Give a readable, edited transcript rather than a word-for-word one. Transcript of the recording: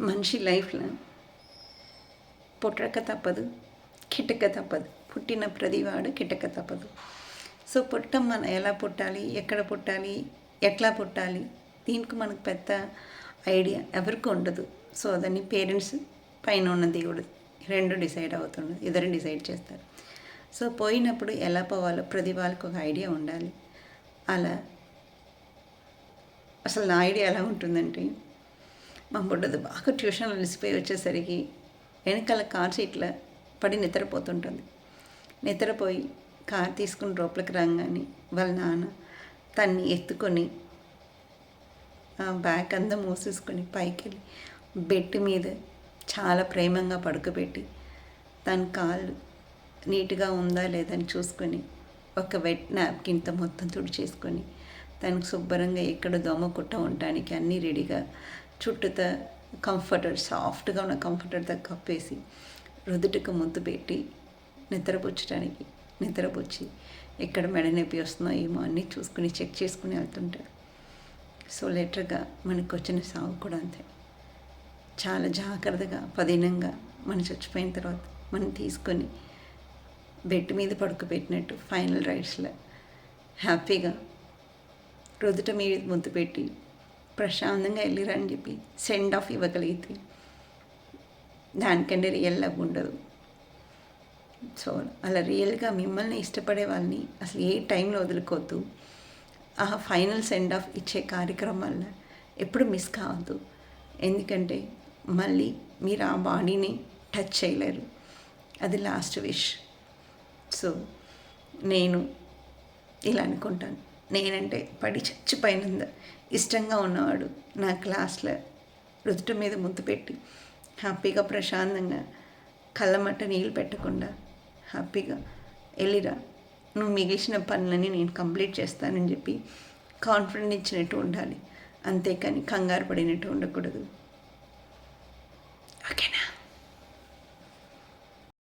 మనిషి లైఫ్లో పుట్టక తప్పదు, కిట్టక తప్పదు. పుట్టిన ప్రతివాడు కిట్టక తప్పదు. సో పుట్టం మనం ఎలా పుట్టాలి, ఎక్కడ పుట్టాలి, ఎట్లా పుట్టాలి, దీనికి మనకు పెద్ద ఐడియా ఎవరికి ఉండదు. సో దాన్ని పేరెంట్స్ పైన ఉన్న దేవుడు రెండు డిసైడ్ అవుతుంది, ఇద్దరు డిసైడ్ చేస్తారు. సో పోయినప్పుడు ఎలా పోవాలో ప్రతి వాళ్ళకి ఒక ఐడియా ఉండాలి. అలా అసలు నా ఐడియా ఎలా ఉంటుందంటే, మా బుడ్డది బాగా ట్యూషన్లో అలసిపోయి వచ్చేసరికి వెనకాల కార్ సీట్లో పడి నిద్రపోతుంటుంది. నిద్రపోయి కార్ తీసుకుని లోపలికి రాగానే వాళ్ళ నాన్న తన్ని ఎత్తుకొని బ్యాగ్ అంతా మూసేసుకొని పైకి వెళ్ళి బెడ్ మీద చాలా ప్రేమంగా పడుకోబెట్టి తన కాళ్ళు నీట్గా ఉందా లేదని చూసుకొని ఒక వెట్ నాప్కిన్తో మొత్తం తుడిచేసుకొని తనకు శుభ్రంగా ఎక్కడ దోమ కుట్ట ఉండడానికి అన్నీ రెడీగా చుట్టూతో కంఫర్టర్ సాఫ్ట్గా ఉన్న కంఫర్టర్తో కప్పేసి రుదుటికి ముద్దు పెట్టి నిద్రపుచ్చడానికి నిద్రపుచ్చి ఎక్కడ మెడ నొప్పి వస్తుందో ఏమో అన్నీ చూసుకుని చెక్ చేసుకుని వెళ్తుంటారు. సో లెటర్గా మనకు వచ్చిన సాగు కూడా అంతే. చాలా జాగ్రత్తగా పదినంగా మనం చచ్చిపోయిన తర్వాత మనం తీసుకొని బెడ్ మీద పడుకోబెట్టినట్టు ఫైనల్ రైడ్స్లో హ్యాపీగా రుదుట మీద ముద్దు పెట్టి ప్రశాంతంగా వెళ్ళిరా అని చెప్పి సెండ్ ఆఫ్ ఇవ్వగలిగితే దానికంటే రియల్ లవ్ ఉండదు. సో అలా రియల్గా మిమ్మల్ని ఇష్టపడే వాళ్ళని అసలు ఏ టైంలో వదులుకోవద్దు. ఆ ఫైనల్ సెండ్ ఆఫ్ ఇచ్చే కార్యక్రమాల్లో ఎప్పుడు మిస్ కావద్దు. ఎందుకంటే మళ్ళీ మీరు ఆ బాడీని టచ్ చేయలేరు. అది లాస్ట్ విష్. సో నేను ఇలా అనుకుంటాను. నేనంటే పడి చచ్చిపోయినంత ఇష్టంగా ఉన్నవాడు నా క్లాస్లో రుదుట మీద ముద్దు పెట్టి హ్యాపీగా ప్రశాంతంగా కళ్ళమట్ట నీళ్ళు పెట్టకుండా హ్యాపీగా వెళ్ళిరా, నువ్వు మిగిల్చిన పనులని నేను కంప్లీట్ చేస్తానని చెప్పి కాన్ఫిడెంట్ ఇచ్చినట్టు ఉండాలి. అంతేకాని కంగారు పడినట్టు ఉండకూడదు. ఓకేనా?